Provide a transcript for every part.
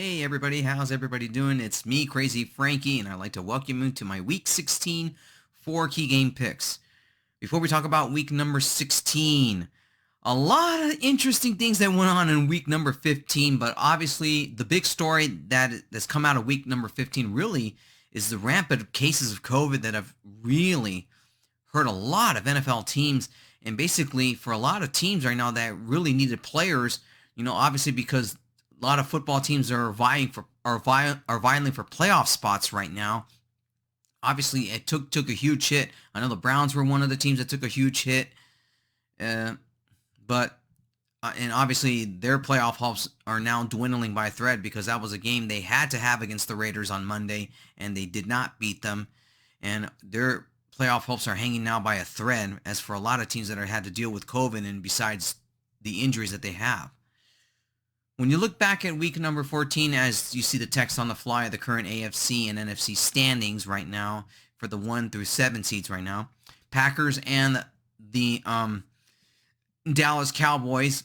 Hey everybody, how's everybody doing? It's me, Crazy Frankie, and I'd like to welcome you to my Week 16 four key game picks. Before we talk about week number 16, a lot of interesting things that went on in week number 15, but obviously the big story that's come out of week number 15 really is the rampant cases of COVID that have really hurt a lot of NFL teams, and basically for a lot of teams right now that really needed players, obviously because a lot of football teams are vying for playoff spots right now. Obviously, it took a huge hit. I know the Browns were one of the teams that took a huge hit, uh, but and obviously their playoff hopes are now dwindling by a thread because that was a game they had to have against the Raiders on Monday, and they did not beat them, and their playoff hopes are hanging now by a thread. As for a lot of teams that are had to deal with COVID and besides the injuries that they have. When you look back at week number 14, as you see the text on the fly of the current AFC and NFC standings right now for the 1 through 7 seeds right now, Packers and the Dallas Cowboys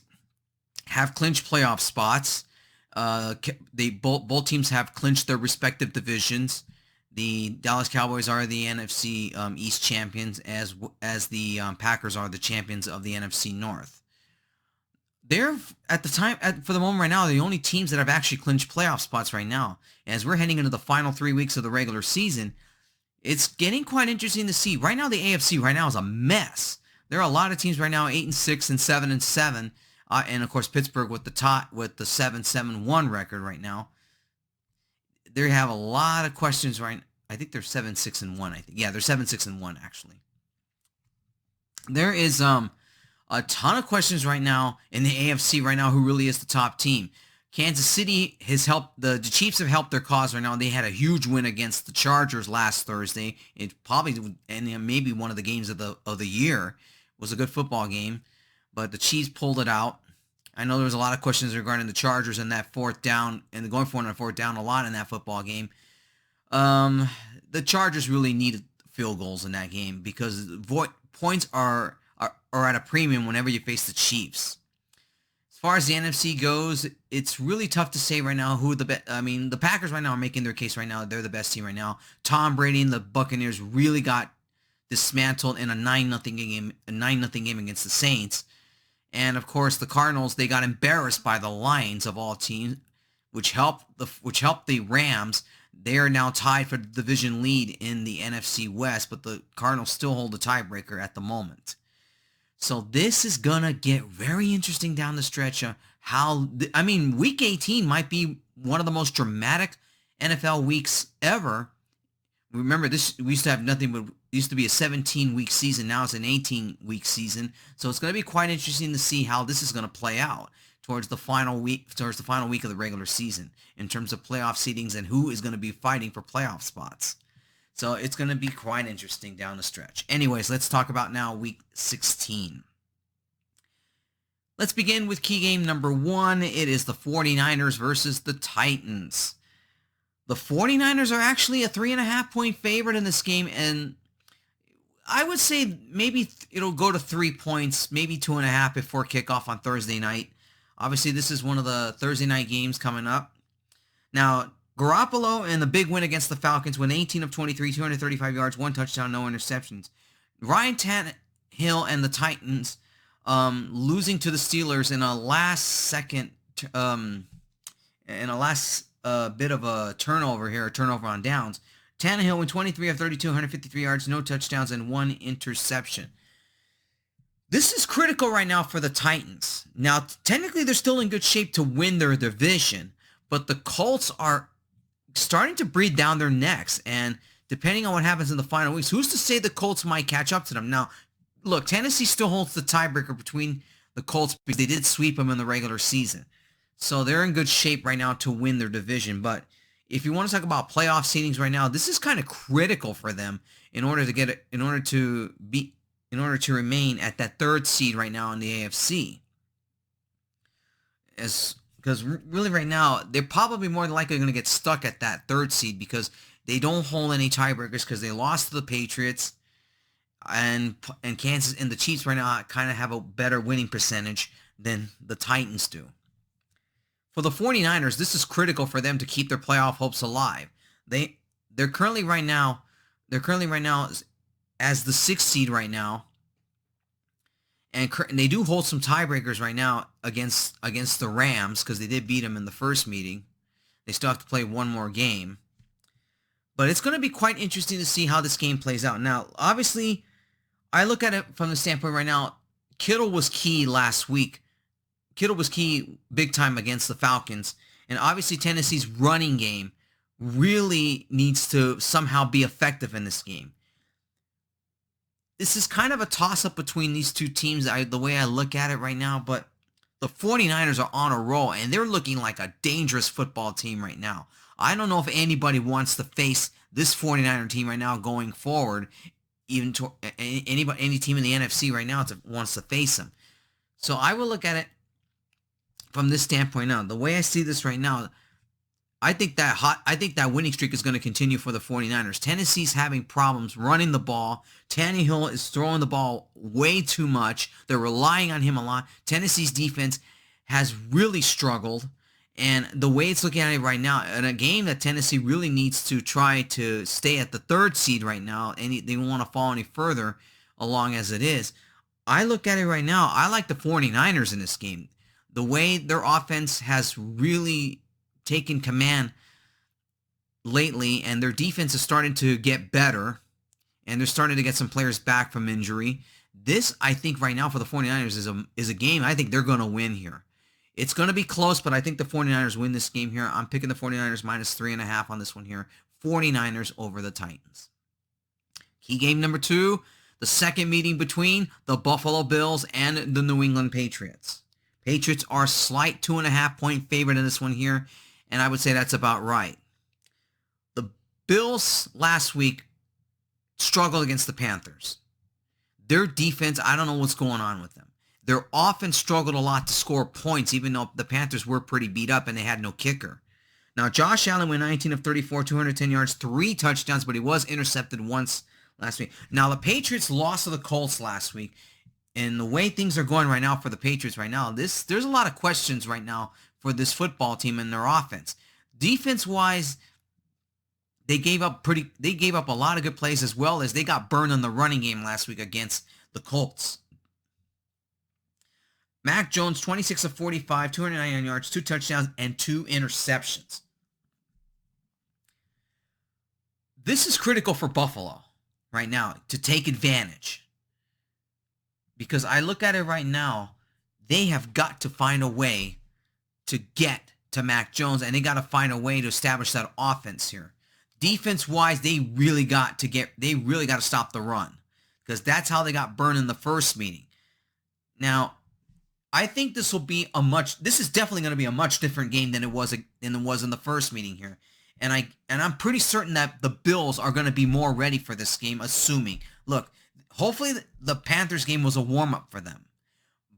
have clinched playoff spots. They both teams have clinched their respective divisions. The Dallas Cowboys are the NFC East champions, as the Packers are the champions of the NFC North. They're for the moment right now, the only teams that have actually clinched playoff spots right now. As we're heading into the final 3 weeks of the regular season, it's getting quite interesting to see. Right now, the AFC right now is a mess. There are a lot of teams right now 8-6 and 7-7, and of course Pittsburgh with the 7-7-1 record right now. They have a lot of questions right. I think they're 7-6-1. I think they're 7-6-1 actually. There is a ton of questions right now in the AFC right now. Who really is the top team? Kansas City has helped. The Chiefs have helped their cause right now. They had a huge win against the Chargers last Thursday. It probably, and maybe one of the games of the year. It was a good football game, but the Chiefs pulled it out. I know there was a lot of questions regarding the Chargers and that fourth down and going for it on fourth down a lot in that football game. The Chargers really needed field goals in that game because points are at a premium whenever you face the Chiefs. As far as the NFC goes, it's really tough to say right now who the Packers right now are making their case right now. They're the best team right now. Tom Brady and the Buccaneers really got dismantled in a 9-0 game against the Saints. And of course, the Cardinals, they got embarrassed by the Lions of all teams, which helped the Rams. They are now tied for the division lead in the NFC West, but the Cardinals still hold the tiebreaker at the moment. So this is going to get very interesting down the stretch. Week 18 might be one of the most dramatic NFL weeks ever. Remember, we used to have nothing but, used to be a 17-week season. Now it's an 18-week season. So it's going to be quite interesting to see how this is going to play out towards the final week of the regular season in terms of playoff seedings and who is going to be fighting for playoff spots. So it's going to be quite interesting down the stretch. Anyways, let's talk about now week 16. Let's begin with key game number 1. It is the 49ers versus the Titans. The 49ers are actually a 3.5-point favorite in this game, and I would say maybe it'll go to 3 points, maybe 2.5 before kickoff on Thursday night. Obviously, this is one of the Thursday night games coming up. Now, Garoppolo and the big win against the Falcons, went 18 of 23, 235 yards, 1 touchdown, no interceptions. Ryan Tannehill and the Titans losing to the Steelers in a last-second, bit of a turnover on downs. Tannehill went 23 of 32, 153 yards, no touchdowns, and 1 interception. This is critical right now for the Titans. Now, technically, they're still in good shape to win their division, but the Colts are starting to breathe down their necks, and depending on what happens in the final weeks, who's to say the Colts might catch up to them? Now, look, Tennessee still holds the tiebreaker between the Colts because they did sweep them in the regular season. So they're in good shape right now to win their division. But if you want to talk about playoff seedings right now, this is kind of critical for them in order to remain at that 3rd seed right now in the AFC. Because really right now, they're probably more than likely going to get stuck at that 3rd seed because they don't hold any tiebreakers because they lost to the Patriots, and Kansas and the Chiefs right now kind of have a better winning percentage than the Titans do. For the 49ers, this is critical for them to keep their playoff hopes alive. They're currently right now as the 6th seed right now, and they do hold some tiebreakers right now against the Rams because they did beat them in the first meeting. They still have to play one more game. But it's going to be quite interesting to see how this game plays out. Now, obviously, I look at it from the standpoint right now, Kittle was key last week. Kittle was key big time against the Falcons. And obviously, Tennessee's running game really needs to somehow be effective in this game. This is kind of a toss-up between these two teams, the way I look at it right now. But the 49ers are on a roll, and they're looking like a dangerous football team right now. I don't know if anybody wants to face this 49er team right now going forward. Even to any team in the NFC right now wants to face them. So I will look at it from this standpoint now. The way I see this right now, I think that winning streak is going to continue for the 49ers. Tennessee's having problems running the ball. Tannehill is throwing the ball way too much. They're relying on him a lot. Tennessee's defense has really struggled. And the way it's looking at it right now, in a game that Tennessee really needs to try to stay at the 3rd seed right now, and they don't want to fall any further along as it is, I look at it right now, I like the 49ers in this game. The way their offense has really taken command lately, and their defense is starting to get better, and they're starting to get some players back from injury. This, I think, right now for the 49ers is a game I think they're going to win here. It's going to be close, but I think the 49ers win this game here. I'm picking the 49ers minus 3.5 on this one here. 49ers over the Titans. Key game number 2, the second meeting between the Buffalo Bills and the New England Patriots. Patriots are slight 2.5-point favorite in this one here, and I would say that's about right. The Bills last week struggled against the Panthers. Their defense, I don't know what's going on with them. Their offense struggled a lot to score points, even though the Panthers were pretty beat up and they had no kicker. Now, Josh Allen went 19 of 34, 210 yards, 3 touchdowns, but he was intercepted once last week. Now, the Patriots lost to the Colts last week, and the way things are going right now for the Patriots right now, there's a lot of questions right now for this football team and their offense. Defense-wise, they gave up a lot of good plays, as well as they got burned on the running game last week against the Colts. Mac Jones, 26 of 45, 299 yards, 2 touchdowns, and 2 interceptions. This is critical for Buffalo right now to take advantage. Because I look at it right now, they have got to find a way to get to Mac Jones, and they got to find a way to establish that offense here. Defense-wise, they really got to stop the run, because that's how they got burned in the first meeting. Now, I think this is definitely going to be a much different game than it was in the first meeting here. And I'm pretty certain that the Bills are going to be more ready for this game, assuming. Look, hopefully the Panthers game was a warm-up for them.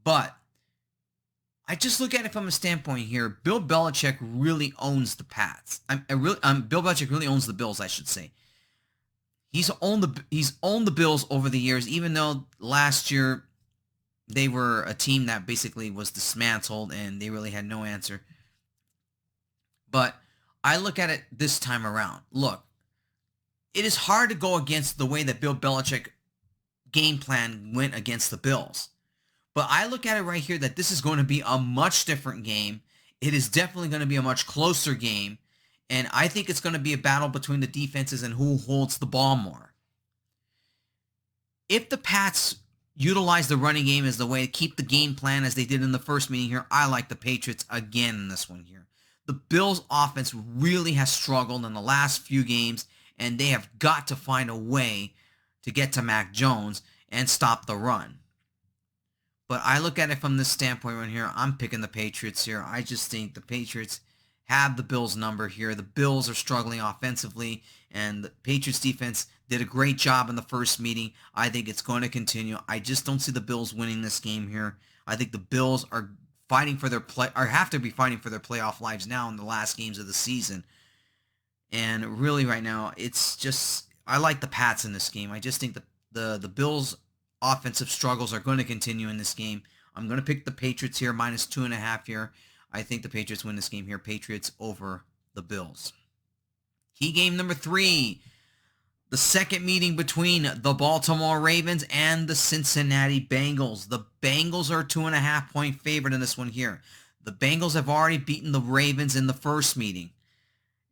But I just look at it from a standpoint here. Bill Belichick really owns the Pats. Bill Belichick really owns the Bills, I should say. He's owned the Bills over the years, even though last year they were a team that basically was dismantled and they really had no answer. But I look at it this time around. Look, it is hard to go against the way that Bill Belichick game plan went against the Bills. But I look at it right here that this is going to be a much different game. It is definitely going to be a much closer game. And I think it's going to be a battle between the defenses and who holds the ball more. If the Pats utilize the running game as the way to keep the game plan as they did in the first meeting here, I like the Patriots again in this one here. The Bills' offense really has struggled in the last few games, and they have got to find a way to get to Mac Jones and stop the run. But I look at it from this standpoint right here. I'm picking the Patriots here. I just think the Patriots have the Bills' number here. The Bills are struggling offensively, and the Patriots' defense did a great job in the first meeting. I think it's going to continue. I just don't see the Bills winning this game here. I think the Bills are fighting for their have to be fighting for their playoff lives now in the last games of the season. And really right now, it's just, I like the Pats in this game. I just think the Bills' offensive struggles are going to continue in this game. I'm going to pick the Patriots here, minus 2.5 here. I think the Patriots win this game here. Patriots over the Bills. Key game number 3. The second meeting between the Baltimore Ravens and the Cincinnati Bengals. The Bengals are 2.5-point favorite in this one here. The Bengals have already beaten the Ravens in the first meeting.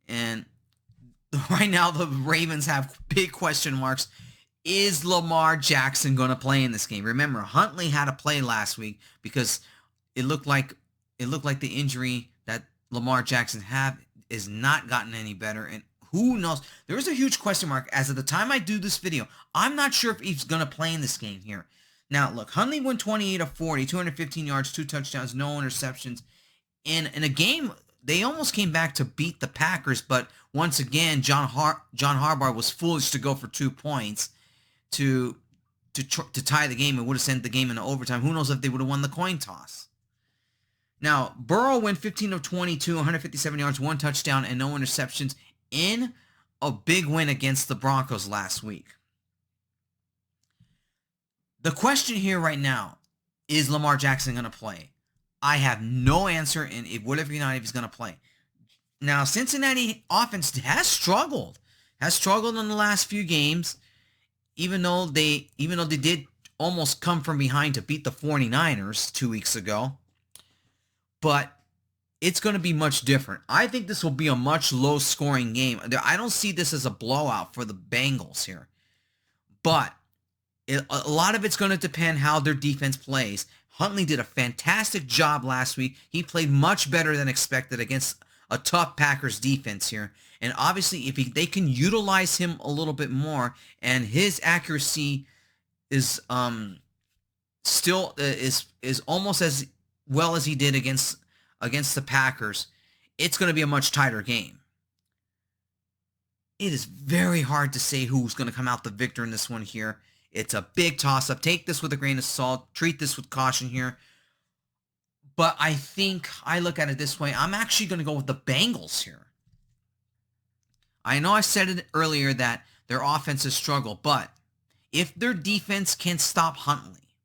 And right now the Ravens have big question marks. Is Lamar Jackson going to play in this game? Remember, Huntley had to play last week because it looked like the injury that Lamar Jackson had is not gotten any better. And who knows? There is a huge question mark. As of the time I do this video, I'm not sure if he's going to play in this game here. Now, look, Huntley went 28 of 40, 215 yards, 2 touchdowns, no interceptions. In a game, they almost came back to beat the Packers, but once again, John Harbaugh was foolish to go for 2 points to tie the game. It would have sent the game into overtime. Who knows if they would have won the coin toss. Now, Burrow went 15 of 22, 157 yards, 1 touchdown, and no interceptions in a big win against the Broncos last week. The question here right now, is Lamar Jackson going to play? I have no answer, and if he's going to play. Now, Cincinnati offense has struggled in the last few games, even though they did almost come from behind to beat the 49ers 2 weeks ago. But it's going to be much different. I think this will be a much low-scoring game. I don't see this as a blowout for the Bengals here. But a lot of it's going to depend how their defense plays. Huntley did a fantastic job last week. He played much better than expected against a tough Packers defense here. And obviously, if they can utilize him a little bit more, and his accuracy is still is almost as well as he did against the Packers, it's going to be a much tighter game. It is very hard to say who's going to come out the victor in this one here. It's a big toss-up. Take this with a grain of salt. Treat this with caution here. But I think I look at it this way. I'm actually going to go with the Bengals here. I know I said it earlier that their offense has struggled, but if their defense can stop Huntley,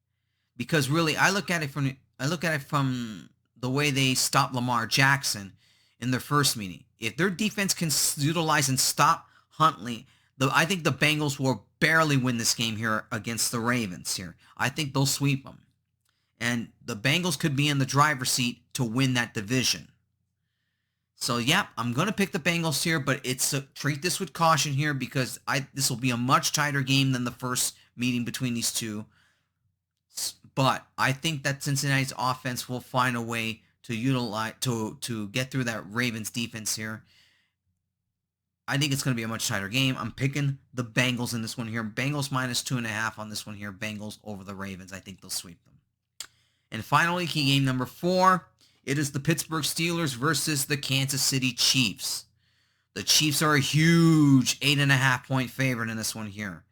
because really I look at it from the way they stopped Lamar Jackson in their first meeting. If their defense can utilize and stop Huntley, I think the Bengals will barely win this game here against the Ravens here. I think they'll sweep them. And the Bengals could be in the driver's seat to win that division. So, yeah, I'm going to pick the Bengals here, but treat this with caution here because this will be a much tighter game than the first meeting between these two. But I think that Cincinnati's offense will find a way to utilize to get through that Ravens defense here. I think it's going to be a much tighter game. I'm picking the Bengals in this one here. Bengals minus 2.5 on this one here. Bengals over the Ravens. I think they'll sweep them. And finally, key game number 4. It is the Pittsburgh Steelers versus the Kansas City Chiefs. The Chiefs are a huge 8.5-point favorite in this one here.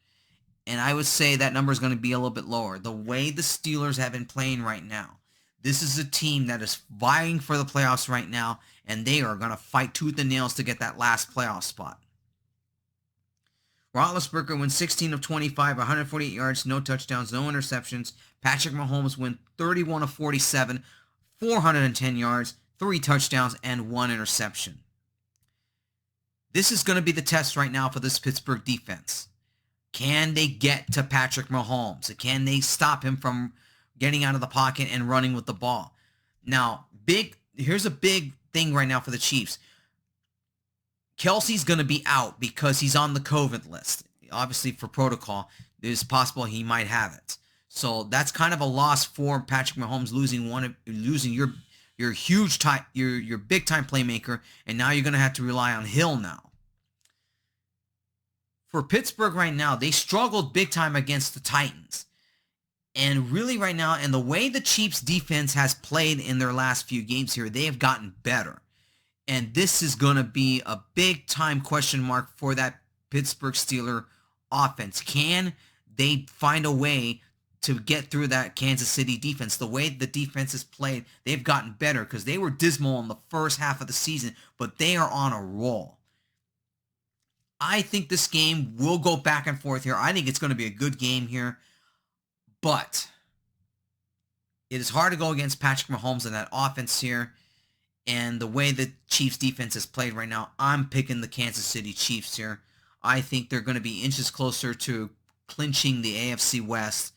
And I would say that number is going to be a little bit lower. The way the Steelers have been playing right now, this is a team that is vying for the playoffs right now, and they are going to fight tooth and nails to get that last playoff spot. Roethlisberger went 16 of 25, 148 yards, no touchdowns, no interceptions. Patrick Mahomes went 31 of 47, 410 yards, 3 touchdowns, and 1 interception. This is going to be the test right now for this Pittsburgh defense. Can they get to Patrick Mahomes? Can they stop him from getting out of the pocket and running with the ball? Now, here's a big thing right now for the Chiefs. Kelsey's going to be out because he's on the COVID list. Obviously, for protocol, it's possible he might have it. So that's kind of a loss for Patrick Mahomes, losing your huge time, your big time playmaker, and now you're going to have to rely on Hill now. For Pittsburgh right now, they struggled big time against the Titans. And really right now, and the way the Chiefs defense has played in their last few games here, they have gotten better. And this is going to be a big time question mark for that Pittsburgh Steelers offense. Can they find a way to get through that Kansas City defense? The way the defense has played, they've gotten better because they were dismal in the first half of the season, but they are on a roll. I think this game will go back and forth here. I think it's going to be a good game here. But it is hard to go against Patrick Mahomes and that offense here. And the way the Chiefs defense has played right now, I'm picking the Kansas City Chiefs here. I think they're going to be inches closer to clinching the AFC West,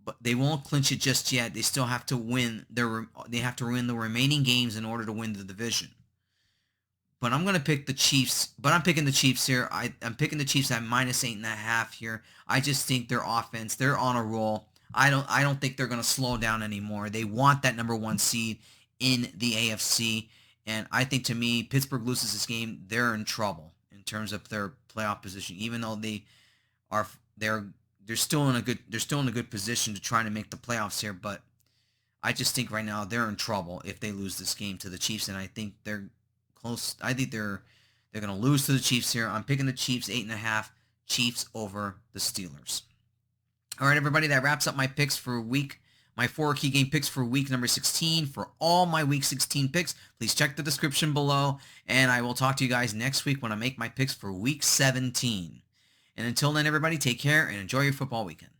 but they won't clinch it just yet. They still have to win they have to win the remaining games in order to win the division. But I'm going to pick the Chiefs, but I'm picking the Chiefs here. I'm picking the Chiefs at -8.5 here. I just think their offense, they're on a roll. I don't think they're going to slow down anymore. They want that number 1 seed in the AFC. And I think, to me, Pittsburgh loses this game, they're in trouble in terms of their playoff position. Even though are they're still in a good position to try to make the playoffs here, but I just think right now they're in trouble if they lose this game to the Chiefs, and I think they're close. I think they're going to lose to the Chiefs here. I'm picking the Chiefs 8.5, Chiefs over the Steelers. All right, everybody, that wraps up my picks for my 4 key game picks for week number 16. For all my week 16 picks, please check the description below, and I will talk to you guys next week when I make my picks for week 17. And until then, everybody, take care and enjoy your football weekend.